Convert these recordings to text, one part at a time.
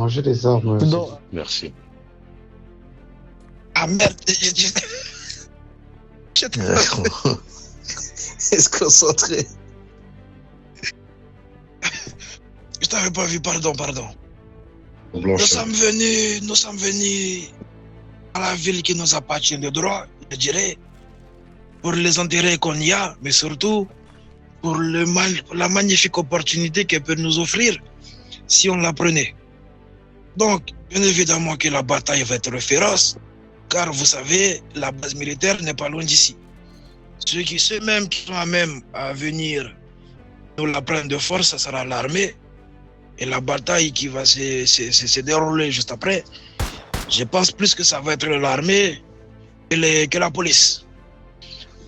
Rangez les armes. Non. Merci. Ah merde, j'étais concentré. Je t'avais pas vu, pardon. Nous sommes venus à la ville qui nous appartient de droit, je dirais, pour les intérêts qu'on y a, mais surtout pour la magnifique opportunité qu'elle peut nous offrir si on la prenait. Donc, bien évidemment que la bataille va être féroce, car vous savez, la base militaire n'est pas loin d'ici. Ceux mêmes qui sont à même à venir nous la prendre de force, ça sera l'armée. Et la bataille qui va se dérouler juste après, je pense plus que ça va être l'armée que la police.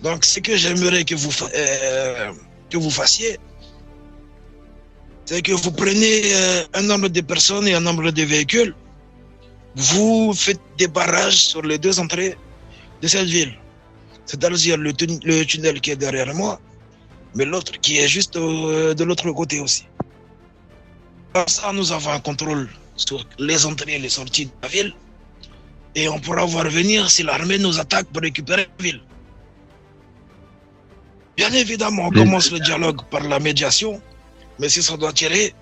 Donc, ce que j'aimerais que vous fassiez, c'est que vous prenez un nombre de personnes et un nombre de véhicules, vous faites des barrages sur les deux entrées de cette ville. C'est-à-dire le tunnel qui est derrière moi, mais l'autre qui est juste de l'autre côté aussi. Comme ça, nous avons un contrôle sur les entrées et les sorties de la ville, et on pourra voir venir si l'armée nous attaque pour récupérer la ville. Bien évidemment, on commence le dialogue par la médiation, mais si ça doit tirer,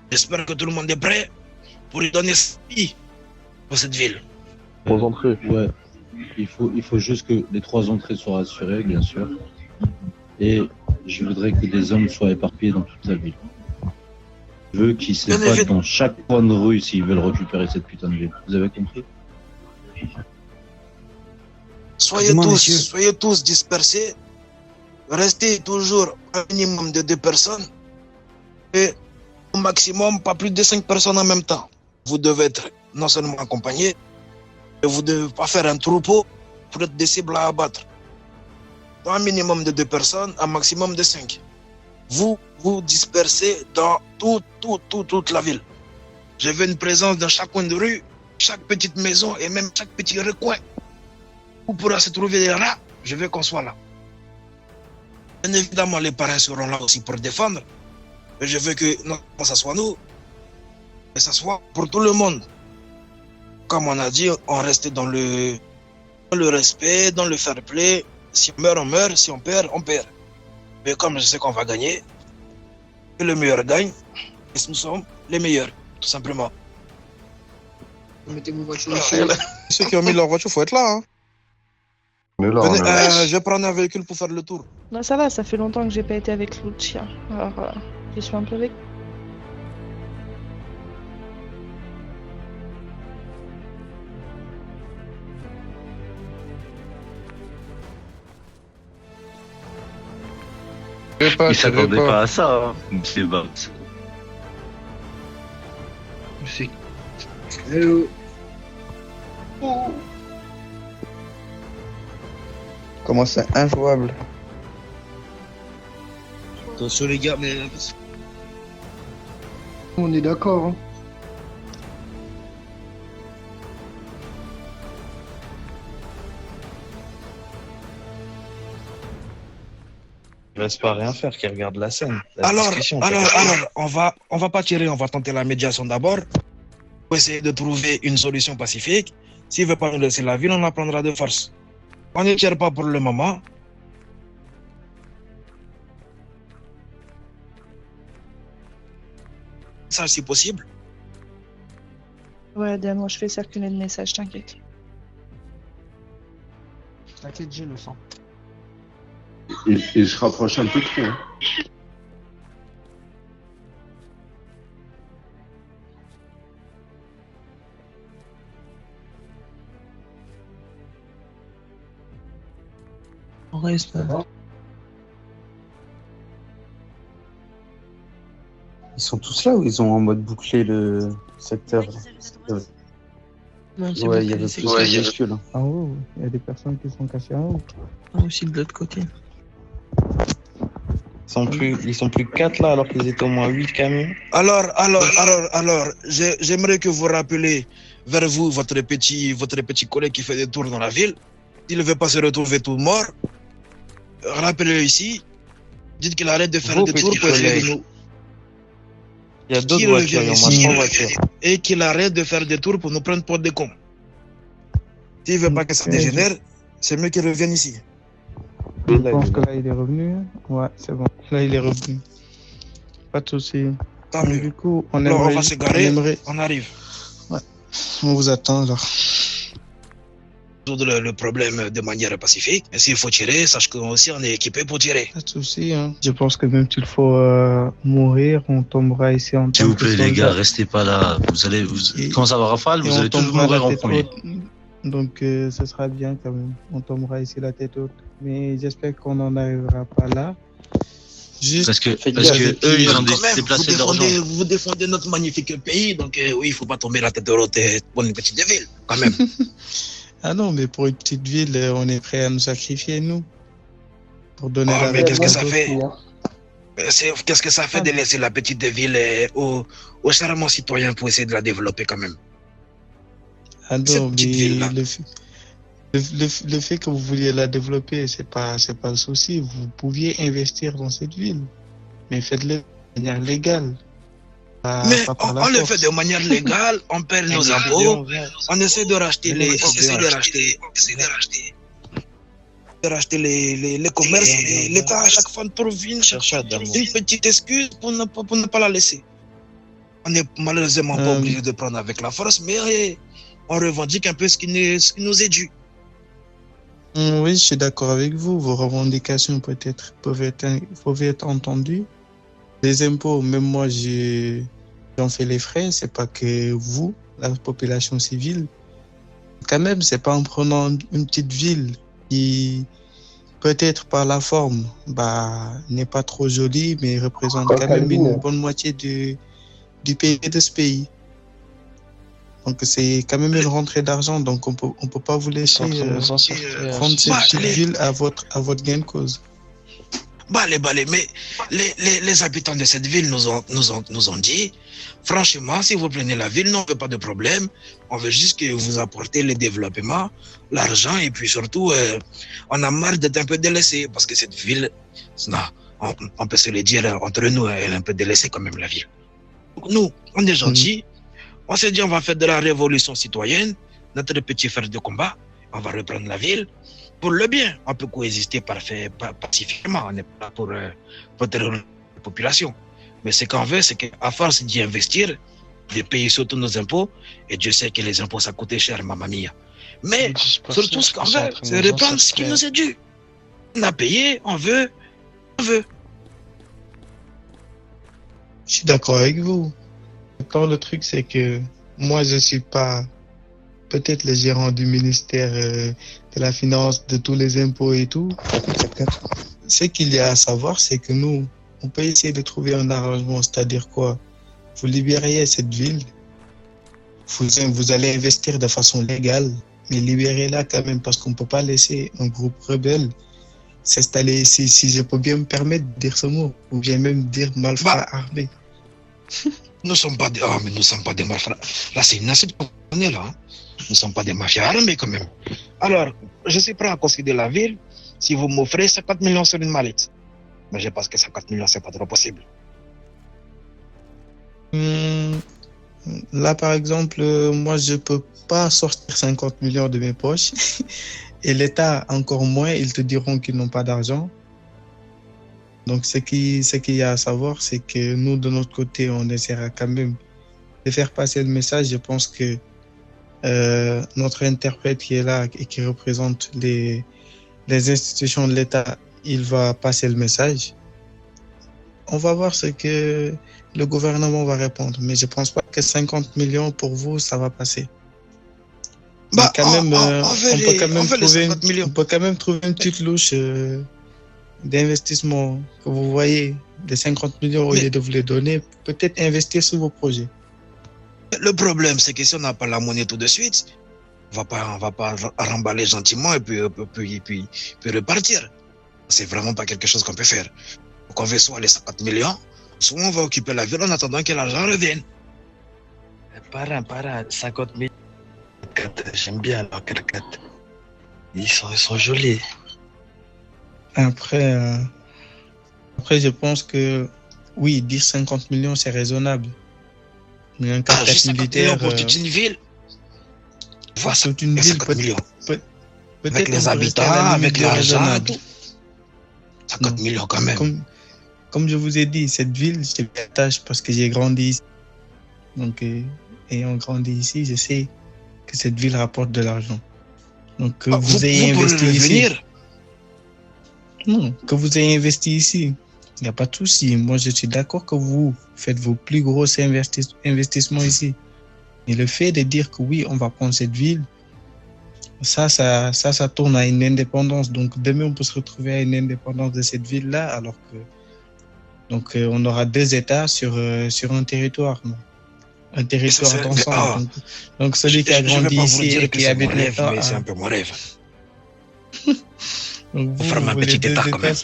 j'espère que tout le monde est prêt pour lui donner sa vie pour cette ville. 3 entrées. Ouais. Il faut juste que les 3 entrées soient assurées, bien sûr. Et je voudrais que des hommes soient éparpillés dans toute la ville. Je veux qu'ils se battent dans chaque coin de rue s'ils veulent récupérer cette putain de ville. Vous avez compris? Soyez tous dispersés. Restez toujours un minimum de 2 personnes. Et au maximum, pas plus de 5 personnes en même temps. Vous devez être non seulement accompagnés, mais vous ne devez pas faire un troupeau pour être des cibles à abattre. Un minimum de 2 personnes, un maximum de 5. Vous vous dispersez dans toute la ville. Je veux une présence dans chaque coin de rue, chaque petite maison et même chaque petit recoin. Où pourra se trouver des rats, je veux qu'on soit là. Bien évidemment, les parrains seront là aussi pour défendre. Mais je veux que non, ça soit nous, mais ça soit pour tout le monde. Comme on a dit, on reste dans le respect, dans le fair play. Si on meurt, on meurt. Si on perd, on perd. Mais comme je sais qu'on va gagner, que le meilleur gagne, et nous sommes les meilleurs, tout simplement. Mettez vos voitures ici. Ceux qui ont mis leur voiture, faut être là. Hein. Venez, je vais prendre un véhicule pour faire le tour. Non, ça va, ça fait longtemps que j'ai pas été avec Lucia. Alors, je suis un peu avec. Il s'attendait pas à ça, hein, monsieur Barnes. Merci. Hello. Comment c'est injouable. Attention les gars, mais... On est d'accord. Hein. Il reste pas rien faire, qui regarde la scène. Alors, on va pas tirer, on va tenter la médiation d'abord. Pour essayer de trouver une solution pacifique. S'il veut pas nous laisser la ville, on la prendra de force. On ne tire pas pour le moment. Ça, c'est possible. Ouais, Dan, moi je fais circuler le message, t'inquiète. T'inquiète, j'ai le sang. Il se rapproche un peu trop. Hein. On reste. Ils sont tous là ou ils ont en mode bouclé le secteur? Non, Ouais, il y avait plus de véhicules. Hein. En haut, il y a des personnes qui sont cachées en haut. Aussi de l'autre côté. Ils sont plus que 4 là alors qu'ils étaient au moins 8 camions. Alors, j'aimerais que vous rappelez vers vous votre petit collègue qui fait des tours dans la ville. S'il ne veut pas se retrouver tout mort, rappelez-le ici. Dites qu'il arrête de faire des tours pour essayer de nous. Il y a d'autres voitures, il y a au moins 3 voitures. et qu'il arrête de faire des tours pour nous prendre pour des cons. S'il ne veut pas que ça dégénère, c'est mieux qu'il revienne ici. Je pense que là, il est revenu. Ouais, c'est bon. Là, il est revenu. Pas de souci. Tant mieux. Du coup, on va se garer, on arrive. Ouais. On vous attend, alors. Résoudre le problème de manière pacifique. Et s'il faut tirer, sache qu'on aussi on est équipé pour tirer. Pas de souci. Hein. Je pense que même s'il faut mourir, on tombera ici en s'il vous plaît, les gars, restez pas là. Quand ça va rafale, vous allez tous mourir en premier. Donc, ce sera bien quand même. On tombera ici la tête haute. Mais j'espère qu'on n'en arrivera pas là. Juste parce que eux, ils ont déplacé de l'argent. Vous défendez notre magnifique pays, donc oui, il faut pas tomber la tête haute pour une petite ville, quand même. Ah non, mais pour une petite ville, on est prêt à nous sacrifier, nous. Pour donner la mais qu'est-ce que ça fait? Qu'est-ce que ça fait de laisser la petite ville aux charmants citoyens pour essayer de la développer quand même? Ah non, mais le fait que vous vouliez la développer, c'est pas le souci. Vous pouviez investir dans cette ville, mais faites-le de manière légale. Mais on le fait de manière légale, on perd nos impôts, on essaie de racheter les commerces, et l'État à chaque fois trouve une petite excuse pour ne pas la laisser. On n'est malheureusement pas obligé de prendre avec la force, mais on revendique un peu ce qui nous est dû. Oui, je suis d'accord avec vous. Vos revendications peuvent être entendues. Les impôts, même moi, j'en fais les frais. C'est pas que vous, la population civile. Quand même, c'est pas en prenant une petite ville qui, peut-être par la forme, n'est pas trop jolie, mais représente quand même une bonne moitié du pays de ce pays. Donc c'est quand même une rentrée d'argent, donc on peut pas vous laisser prendre cette petite ville à votre gain de cause. Mais les habitants de cette ville nous ont dit, franchement, si vous prenez la ville, nous on veut pas de problème, on veut juste que vous apportez le développement, l'argent, et puis surtout, on a marre d'être un peu délaissé, parce que cette ville, on peut se le dire entre nous, elle est un peu délaissée quand même, la ville. Donc nous, on est gentils. On s'est dit, on va faire de la révolution citoyenne, notre petit fer de combat, on va reprendre la ville pour le bien. On peut coexister pacifiquement, on n'est pas pour terroriser la population. Mais ce qu'on veut, c'est qu'à force d'y investir, de payer surtout nos impôts, et Dieu sait que les impôts, ça coûte cher, mamma mia. Mais surtout, ce qu'on veut, c'est reprendre ce qui nous est dû. On a payé, on veut. Je suis d'accord avec vous. Maintenant, le truc, c'est que moi, je suis pas peut-être le gérant du ministère de la Finance, de tous les impôts et tout. Ce qu'il y a à savoir, c'est que nous, on peut essayer de trouver un arrangement, c'est-à-dire quoi? Vous libériez cette ville, vous allez investir de façon légale, mais libérez-la quand même, parce qu'on ne peut pas laisser un groupe rebelle s'installer ici, si je peux bien me permettre de dire ce mot, ou bien même dire malfrats armés. Nous ne sommes pas des malfrats. Là, c'est une insulte qu'on est là. Nous ne sommes pas des mafias armés quand même. Alors, je suis prêt à concéder la ville si vous m'offrez 50 millions sur une mallette. Mais je pense que 50 millions, c'est pas trop possible. Là, par exemple, moi, je peux pas sortir 50 millions de mes poches. Et l'État, encore moins, ils te diront qu'ils n'ont pas d'argent. Donc, ce qu'il y a à savoir, c'est que nous, de notre côté, on essaiera quand même de faire passer le message. Je pense que notre interprète qui est là et qui représente les institutions de l'État, il va passer le message. On va voir ce que le gouvernement va répondre. Mais je ne pense pas que 50 millions pour vous, ça va passer. On peut quand même trouver une petite louche d'investissement que vous voyez, de 50 millions au lieu de vous les donner, peut-être investir sur vos projets. Le problème, c'est que si on n'a pas la monnaie tout de suite, on va pas remballer gentiment et puis repartir. C'est vraiment pas quelque chose qu'on peut faire. Donc on veut soit les 50 millions, soit on va occuper la ville en attendant que l'argent revienne. Parrain, 50 millions. J'aime bien leurs carcates. Ils sont jolis. Après, je pense que oui, dire 50 millions, c'est raisonnable. Mais un Ah, quartier juste 50 millions militaire, pour toute une ville. Voilà, toute une ville, 50 millions. Avec peut-être les on peut rester à habitants, la limite avec du l'argent, raisonnable. tout. 50 Non. millions quand même. Comme je vous ai dit, cette ville, je m'y attache parce que j'ai grandi ici. Donc, ayant grandi ici, je sais que cette ville rapporte de l'argent. Donc, que vous ayez investi ici. Non, que vous ayez investi ici, il n'y a pas de souci. Moi, je suis d'accord que vous faites vos plus gros investissements ici. Mais le fait de dire que oui, on va prendre cette ville, ça tourne à une indépendance. Donc, demain, on peut se retrouver à une indépendance de cette ville-là, alors que on aura 2 États sur un territoire. Non, un territoire d'ensemble. Donc, celui qui a grandi ici et qui habite maintenant. Mais c'est un peu mon rêve. Donc, Vous fermez un petit État quand même.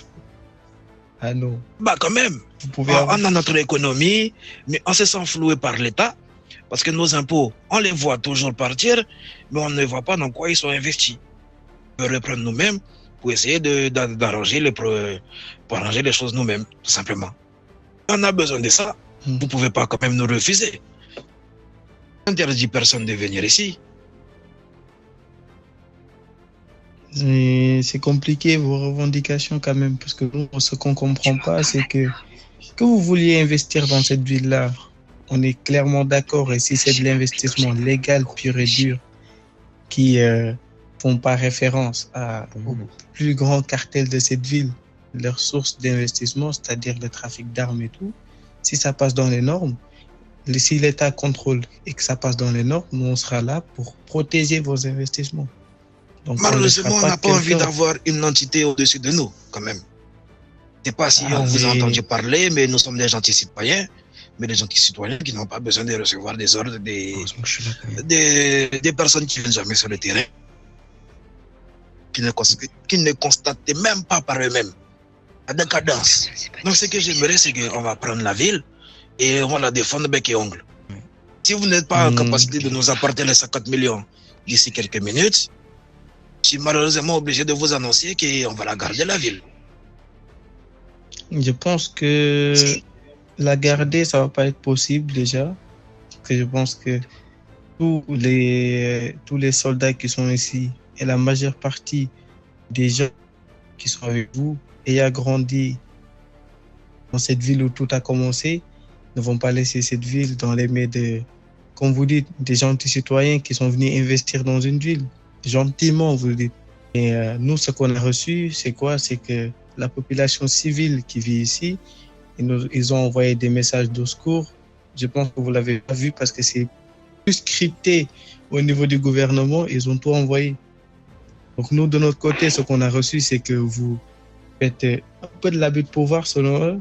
Ah non. Bah quand même. Vous pouvez on a notre économie, mais on se sent floué par l'État. Parce que nos impôts, on les voit toujours partir, mais on ne voit pas dans quoi ils sont investis. On peut reprendre nous-mêmes pour essayer d'arranger les choses nous-mêmes, tout simplement. On a besoin de ça. Vous ne pouvez pas quand même nous refuser. On n'interdit personne de venir ici. Mais c'est compliqué vos revendications quand même, parce que nous, ce qu'on ne comprend pas, c'est que vous vouliez investir dans cette ville-là. On est clairement d'accord, et si c'est de l'investissement légal, pur et dur, qui font pas référence au plus grand cartel de cette ville, leur source d'investissement, c'est-à-dire le trafic d'armes et tout, si ça passe dans les normes, si l'État contrôle et que ça passe dans les normes, nous on sera là pour protéger vos investissements. Donc, malheureusement, on n'a pas envie d'avoir une entité au-dessus de nous, quand même. Je ne sais pas si on vous a entendu parler, mais nous sommes des gentils citoyens, mais des gentils citoyens qui n'ont pas besoin de recevoir des ordres des personnes qui ne viennent jamais sur le terrain, qui ne constatent même pas par eux-mêmes la décadence. Donc, ce que j'aimerais, c'est qu'on va prendre la ville et on va la défendre bec et ongle. Si vous n'êtes pas en capacité de nous apporter les 50 millions d'ici quelques minutes, je suis malheureusement obligé de vous annoncer qu'on va la garder, la ville. Je pense que la garder, ça ne va pas être possible déjà. Que je pense que tous les soldats qui sont ici et la majeure partie des gens qui sont avec vous, ayant grandi dans cette ville où tout a commencé, ne vont pas laisser cette ville dans les mains comme vous dites, des gentils citoyens qui sont venus investir dans une ville. Gentiment, vous le dites. Et nous, ce qu'on a reçu, c'est quoi? C'est que la population civile qui vit ici, ils ont envoyé des messages de secours. Je pense que vous l'avez pas vu parce que c'est plus scripté au niveau du gouvernement. Ils ont tout envoyé. Donc nous, de notre côté, ce qu'on a reçu, c'est que vous faites un peu de l'abus de pouvoir selon eux.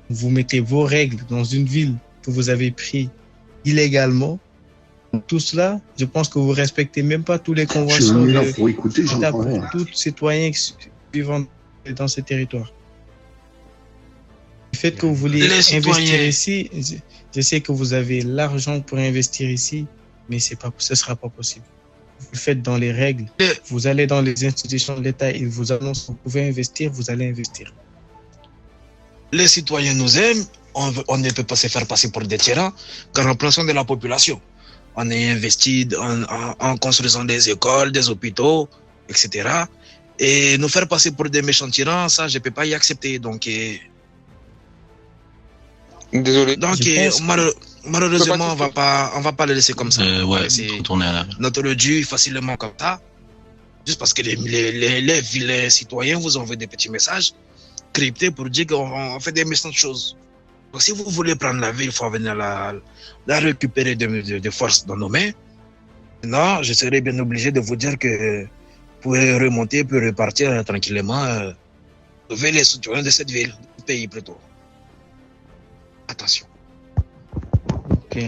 Vous mettez vos règles dans une ville que vous avez pris illégalement. Tout cela, je pense que vous respectez même pas tous les conventions pour tout citoyen vivant dans ce territoire. Le fait que vous vouliez investir ici, je sais que vous avez l'argent pour investir ici, mais ce sera pas possible. Vous le faites dans les règles. Vous allez dans les institutions de l'État, ils vous annoncent que vous pouvez investir, vous allez investir. Les citoyens nous aiment, on ne peut pas se faire passer pour des tyrans qu'en remplaçant de la population. On est investi en construisant des écoles, des hôpitaux, etc. Et nous faire passer pour des méchants tyrans, ça, je ne peux pas y accepter. Donc, désolé. Donc, malheureusement, on va pas le laisser comme ça. C'est retourner à la... Notre dû facilement comme ça, juste parce que les vilains citoyens vous envoient des petits messages cryptés pour dire qu'on fait des méchantes choses. Donc, si vous voulez prendre la ville, il faut venir la récupérer de force dans nos mains. Non, je serais bien obligé de vous dire que vous pouvez remonter puis repartir tranquillement vers les citoyens de cette ville, du pays plutôt. Attention. Ok.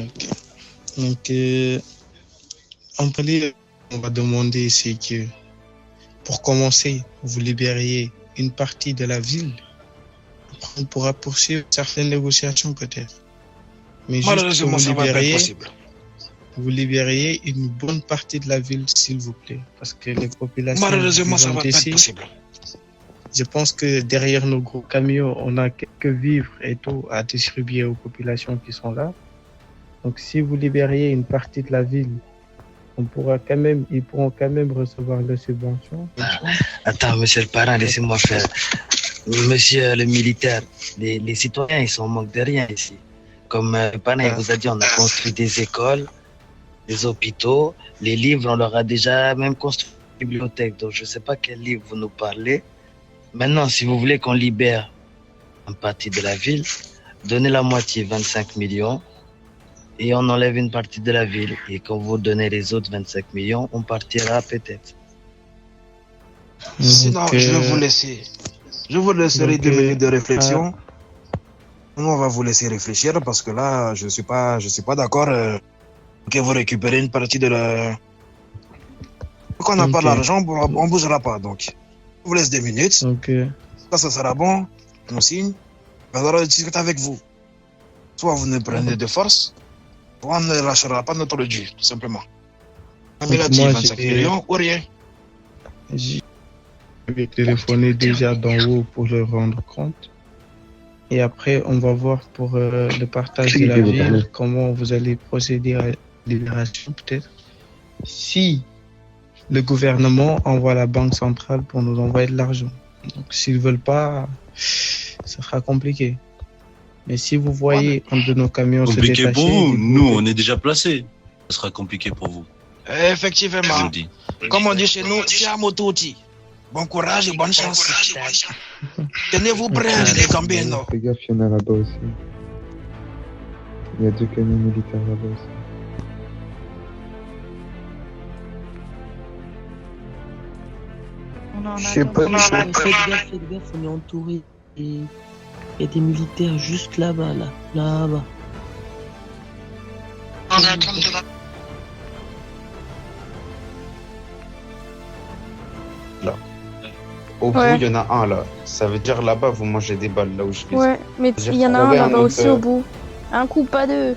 Donc, en premier, on va demander, c'est que pour commencer, vous libériez une partie de la ville. On pourra poursuivre certaines négociations peut-être. Mais malheureusement, ça va pas être possible. Vous libériez une bonne partie de la ville, s'il vous plaît. Parce que les populations... Malheureusement, ça va pas être possible. Je pense que derrière nos gros camions, on a quelques vivres et tout à distribuer aux populations qui sont là. Donc, si vous libériez une partie de la ville, ils pourront quand même recevoir les subventions. Attends, monsieur le parrain, laissez-moi faire. Monsieur le militaire, les citoyens, ils sont en manque de rien ici. Comme le parrain vous a dit, on a construit des écoles, des hôpitaux, les livres, on leur a déjà même construit une bibliothèque. Donc, je ne sais pas quel livre vous nous parlez. Maintenant, si vous voulez qu'on libère une partie de la ville, donnez la moitié, 25 millions, et on enlève une partie de la ville. Et quand vous donnez les autres 25 millions, on partira peut-être. Sinon, je vais vous laisser. Je vous laisserai 2 minutes de réflexion. Nous, on va vous laisser réfléchir parce que là, je suis pas d'accord que vous récupérez une partie de la... Quand on n'a pas l'argent, on ne bougera pas. Donc, je vous laisse 2 minutes. Quand ça sera bon, on signe. Alors, on discute avec vous. Soit vous nous prenez de force, soit on ne lâchera pas notre dû, tout simplement. On a mis là-dessus 25 millions ou rien. Je vais téléphoner déjà d'en haut pour le rendre compte. Et après, on va voir pour le partage de la ville, comment vous allez procéder à la libération, peut-être. Si le gouvernement envoie la banque centrale pour nous envoyer de l'argent. Donc, s'ils ne veulent pas, ça sera compliqué. Mais si vous voyez un de nos camions se détacher... Compliqué pour vous, nous, on est déjà placés. Ça sera compliqué pour vous. Effectivement. Comme on dit chez nous, siamo tutti. Bon courage et bonne chance. Tenez-vous prêts, les Gambinos. Fais gaffe, il y en a là-bas aussi. Il y a 2 camions militaires là-bas aussi. Je sais pas. Faites gaffe, on est entouré. Et il y a des militaires juste là-bas, là-bas. Là. Au bout, il y en a un là. Ça veut dire là-bas, vous mangez des balles là où je suis. Ouais, mais il y en a un là-bas aussi au bout. Un coup, pas deux.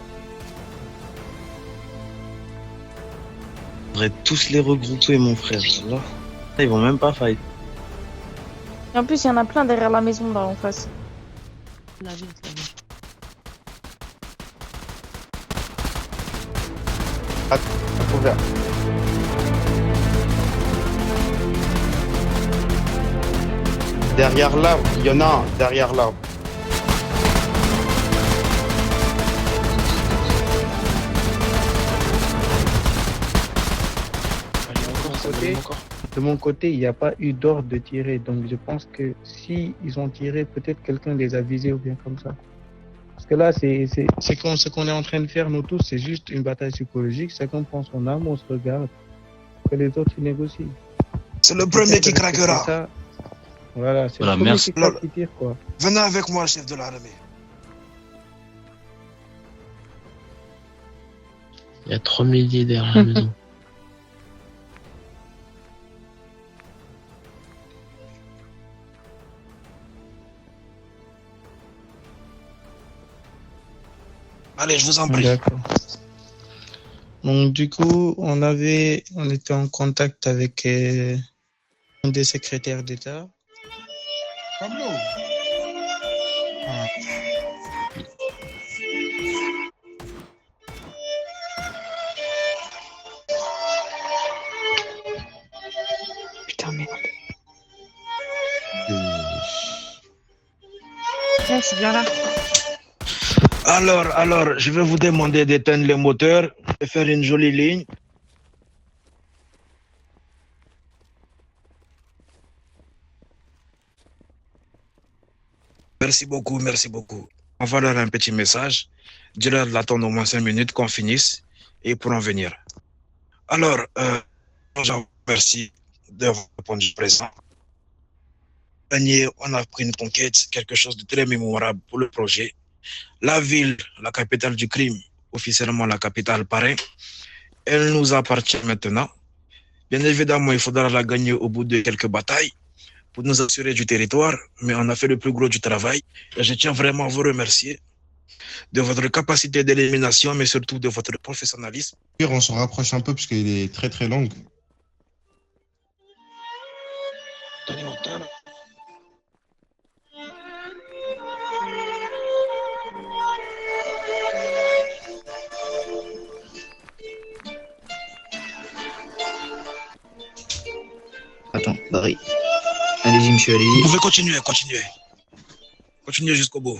On devrait tous les regrouper, mon frère. Là, ils vont même pas fight. Et en plus, il y en a plein derrière la maison là en face. Ouvert. Derrière l'arbre, il y en a un, derrière l'arbre. De mon côté, il n'y a pas eu d'ordre de tirer. Donc je pense que si ils ont tiré, peut-être quelqu'un les a visés ou bien comme ça. Parce que là, ce qu'on est en train de faire, nous tous, c'est juste une bataille psychologique. Chacun prend son arme, on se regarde. Que les autres, ils négocient. C'est le premier qui craquera. Voilà, c'est le premier qui tire, quoi. Venez avec moi, chef de l'armée. Il y a 3 milliers derrière la maison. Allez, je vous en prie. D'accord. Donc, du coup, on était en contact avec un des secrétaires d'État. Pablo. Putain, merde. C'est bien là. Alors, je vais vous demander d'éteindre les moteurs et faire une jolie ligne. Merci beaucoup, merci beaucoup. On va leur un petit message. Dis-leur d'attendre au moins 5 minutes qu'on finisse et ils pourront venir. Alors, je vous remercie d'avoir répondu présent. On a pris une conquête, quelque chose de très mémorable pour le projet. La ville, la capitale du crime, officiellement la capitale parrain, elle nous appartient maintenant. Bien évidemment, il faudra la gagner au bout de quelques batailles pour nous assurer du territoire, mais on a fait le plus gros du travail. Et je tiens vraiment à vous remercier de votre capacité d'élimination, mais surtout de votre professionnalisme. On s'en rapproche un peu parce qu'il est très très long. Allez-y, monsieur, Vous allez-y. pouvez continuer, continuez. Continuez jusqu'au bout.